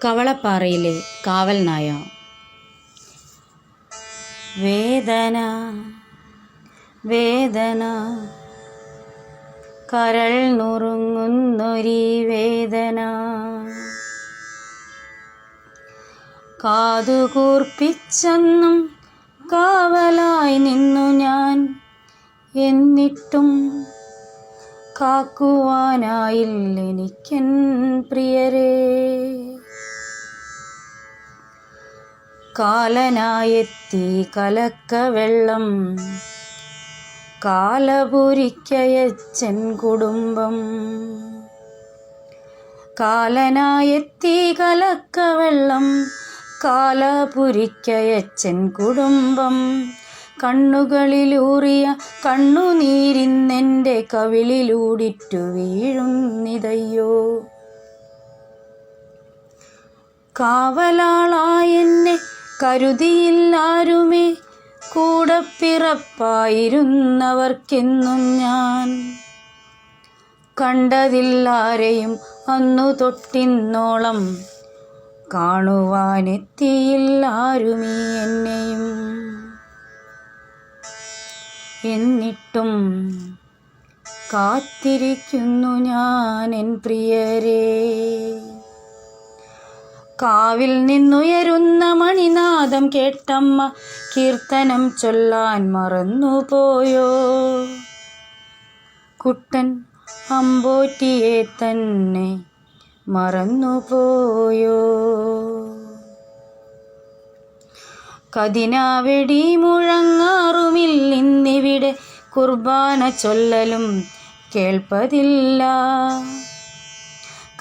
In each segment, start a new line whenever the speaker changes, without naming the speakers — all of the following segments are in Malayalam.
കവളപ്പാറയിലെ കാവൽ നായ. വേദന വേദന കരൾ നുറുങ്ങുന്നൊരീ വേദന, കാതുകൂർപ്പിച്ചെന്നും കാവലായി നിന്നു ഞാൻ, എന്നിട്ടും കാക്കുവാനായില്ലെനിക്കൻ പ്രിയരേ. കാലനായെത്തി കലക്കവെള്ളം, കാലപുരിക്കയച്ചൻ കുടുംബം. കാലനായെത്തി കലക്കവെള്ളം, കാലപുരിക്കയച്ചൻ കുടുംബം. കണ്ണുകളിലൂറിയ കണ്ണുനീരിന്നെൻ്റെ കവിളിലൂടിറ്റു വീഴുന്നിതയ്യോ. കാവലാളായെന്നെ കരുതിയില്ലാരുമേ, കൂടപ്പിറപ്പായിരുന്നവർക്കെന്നും ഞാൻ. കണ്ടതില്ലാരെയും അന്നു തൊട്ടിന്നോളം, കാണുവാനെത്തിയില്ലാരുമീ എന്നെയും. എന്നിട്ടും കാത്തിരിക്കുന്നു ഞാൻ എൻ പ്രിയരേ. കാവിൽ നിന്നുയരുന്ന മണിനാദം കേട്ടമ്മ കീർത്തനം ചൊല്ലാൻ മറന്നുപോയോ. കുട്ടൻ അമ്പോറ്റിയെ തന്നെ മറന്നുപോയോ. കതിനാവെടി മുഴങ്ങാറുമില്ലിന്നിവിടെ, കുർബാന ചൊല്ലലും കേൾപ്പതില്ല.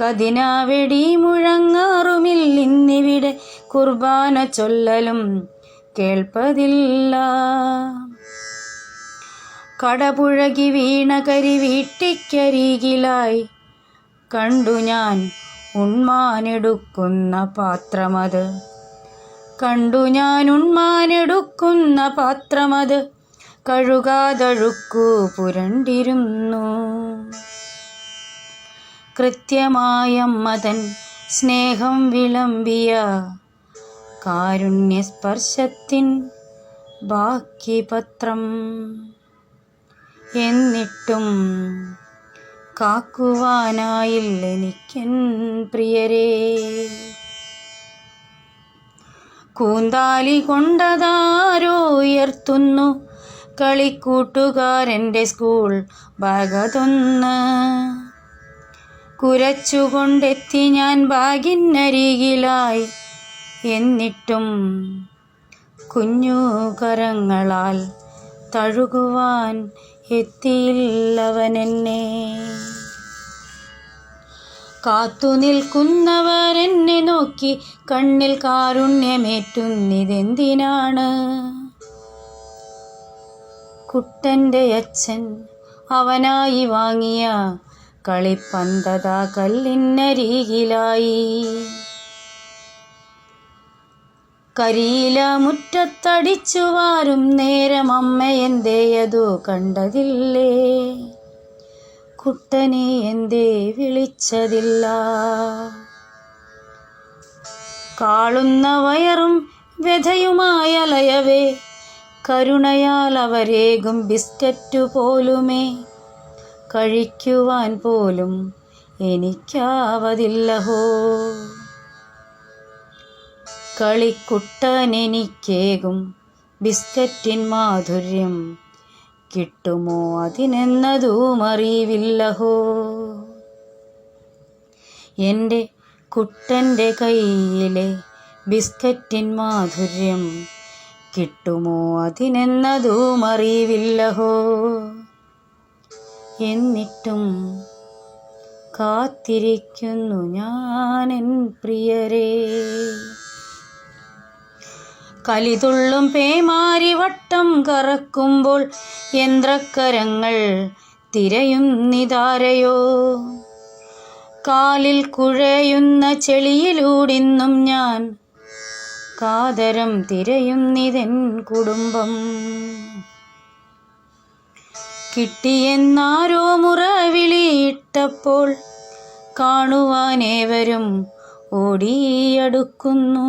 കതിനാവെടി മുഴങ്ങാറുമില്ലിന്നിവിടെ, കുർബാന ചൊല്ലലും കേൾപ്പതില്ല. കടപുഴകി വീണ കരിവീട്ടിക്കരികിലായി കണ്ടു ഞാൻ ഉണ്മാനെടുക്കുന്ന പാത്രമത്. കണ്ടു ഞാൻ ഉണ്മാനെടുക്കുന്ന പാത്രമത്, കഴുകാതഴുക്കു പുരണ്ടിരുന്നു. കൃത്യമായമ്മതൻ സ്നേഹം വിളമ്പിയ കാരുണ്യസ്പർശത്തിൻ ബാക്കി പത്രം. എന്നിട്ടും കാക്കുവാനായില്ലെനിക്കൻ പ്രിയരേ. കൂന്താലി കൊണ്ടതാരോ ഉയർത്തുന്നു, കളിക്കൂട്ടുകാരൻ്റെ സ്കൂൾ ബാഗതൊന്ന്. കുരച്ചുകൊണ്ടെത്തി ഞാൻ ബാഗിനരികിലായി, എന്നിട്ടും കുഞ്ഞു കരങ്ങളാൽ തഴുകുവാൻ എത്തിയില്ലവനെന്നെ. കാത്തുനിൽക്കുന്നവരെന്നെ നോക്കി കണ്ണിൽ കാരുണ്യമേറ്റുന്നിതെന്തിനാണ്. കുട്ടൻ്റെ അച്ഛൻ അവനായി വാങ്ങിയ കളിപ്പന്തതാ കല്ലിനരികിലായി. കരിയില മുറ്റത്തടിച്ചു വാരും നേരം അമ്മയെന്തേയതു കണ്ടതില്ലേ. കുട്ടനെ എന്തേ വിളിച്ചതില്ല. കാളുന്ന വയറും വ്യഥയുമായലയവേ, കരുണയാൽ അവരേകും ബിസ്ക്കറ്റു പോലുമേ കഴിക്കുവാൻ പോലും എനിക്കാവതില്ലഹോ. കളിക്കുട്ടനെനിക്കേകും ബിസ്ക്കറ്റിൻ മാധുര്യം കിട്ടുമോ അതിനെന്നതും അറിവില്ലഹോ. എൻ്റെ കുട്ടൻ്റെ കയ്യിലെ ബിസ്ക്കറ്റിൻ മാധുര്യം കിട്ടുമോ അതിനെന്നതും അറിവില്ലഹോ. എന്നിട്ടും കാത്തിരിക്കുന്നു ഞാൻ എൻ പ്രിയരേ. കലിതുള്ളും പേമാരിവട്ടം കറക്കുമ്പോൾ യന്ത്രക്കരങ്ങൾ തിരയുന്നിതാരയോ. കാലിൽ കുഴയുന്ന ചെളിയിലൂടിന്നും ഞാൻ കാതരം തിരയുന്നിതെൻ കുടുംബം. കിട്ടിയെന്നാരോ മുറവിളിയിട്ടപ്പോൾ കാണുവാനേവരും ഓടിയടുക്കുന്നു.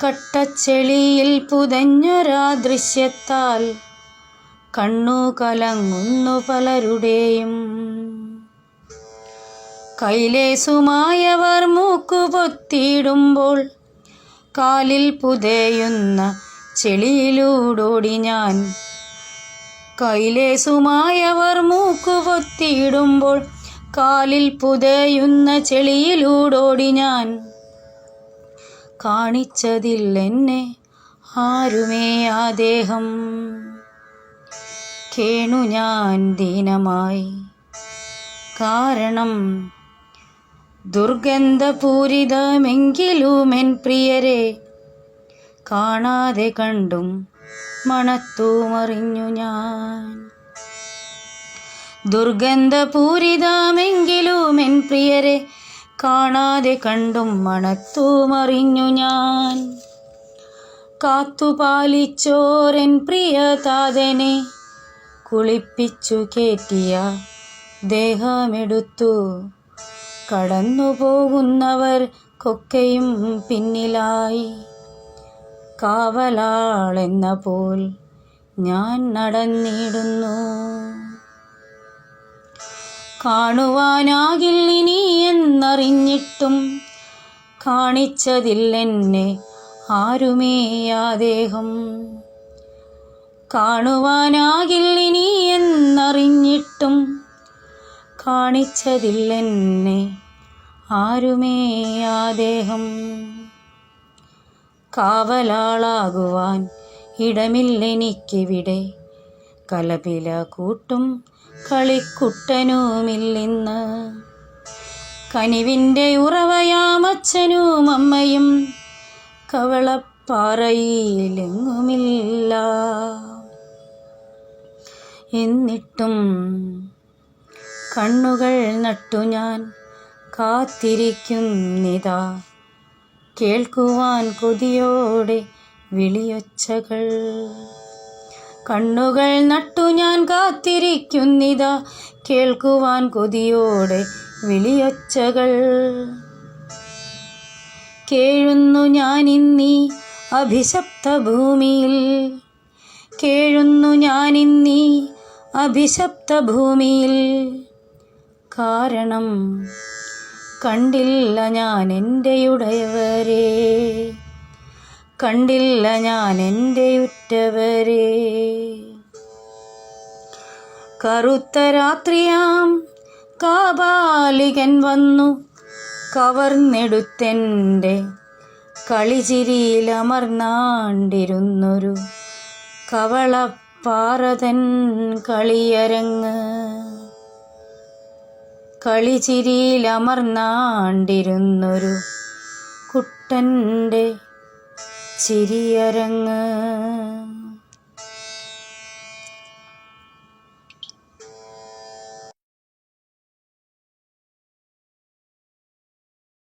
കട്ടച്ചെളിയിൽ പുതഞ്ഞൊരാ ദൃശ്യത്താൽ കണ്ണു കലങ്ങുന്നു പലരുടെയും. കൈലേസുമായവർ മൂക്കുപൊത്തിയിടുമ്പോൾ കാലിൽ പുതയുന്ന ചെളിയിലൂടോടി ഞാൻ. കൈലേസുമായവർ മൂക്കുപൊത്തിയിടുമ്പോൾ കാലിൽ പുതയുന്ന ചെളിയിലൂടോടി ഞാൻ. കാണിച്ചതില്ലെന്നെ ആരുമേ ആ ദേഹം. കേണു ഞാൻ ദീനമായി, കാരണം ദുർഗന്ധപൂരിതമെങ്കിലുമെൻ പ്രിയരെ കാണാതെ കണ്ടും മണത്തുമറിഞ്ഞു ഞാൻ. ദുർഗന്ധപൂരിതമെങ്കിലുമെൻ പ്രിയരെ കാണാതെ കണ്ടും മണത്തുമറിഞ്ഞു ഞാൻ. കാത്തുപാലിച്ചോരൻ പ്രിയതാതനെ കുളിപ്പിച്ചു കേറ്റിയ ദേഹമെടുത്തു കടന്നു പോകുന്നവർക്കൊക്കെയും പിന്നിലായി. കാവലാളെന്ന പോൽ ഞാൻ നടന്നിടുന്നു. കാണുവാനാകില്ലിനി എന്നറിഞ്ഞിട്ടും കാണിച്ചതില്ലെന്നെ ആരുമേ ആ ദേഹം. കാണുവാനാകില്ലിനി എന്നറിഞ്ഞിട്ടും കാണിച്ചതില്ലെന്നെ ആരുമേ ആ ദേഹം. കാവലാളാകുവാൻ ഇടമില്ലെനിക്കിവിടെ, കലപില കൂട്ടും കളിക്കുട്ടനുമില്ലിന്ന്. കനിവിൻ്റെ ഉറവയാമച്ഛനും അമ്മയും കവളപ്പാറയിലെങ്ങുമില്ല. എന്നിട്ടും കണ്ണുകൾ നട്ടു ഞാൻ കാത്തിരിക്കുന്നിതാ, കേൾക്കുവാൻ കൊതിയോടെ വിളിയൊച്ചകൾ. കണ്ണുകൾ നട്ടു ഞാൻ കാത്തിരിക്കുന്നിതാ, കേൾക്കുവാൻ കൊതിയോടെ വിളിയൊച്ചകൾ. കേഴുന്നു ഞാനിന്നീ അഭിശപ്ത ഭൂമിയിൽ, കേഴുന്നു ഞാനിന്നീ അഭിശപ്ത ഭൂമിയിൽ. കാരണം കണ്ടില്ല ഞാൻ എൻ്റെ ഉടയവരെ, കണ്ടില്ല ഞാൻ എൻ്റെ ഉറ്റവരെ. കറുത്ത രാത്രിയാം കാപാലികൻ വന്നു കവർന്നെടുത്തെൻ്റെ കളിചിരിയിലമർന്നാണ്ടിരുന്നൊരു കവളപ്പാറതൻ കളിയരങ്ങ്. കളിചിരിയിലമർന്നാണ്ടിരുന്നൊരു കുട്ടൻ്റെ ചിരിയരങ്ങ്.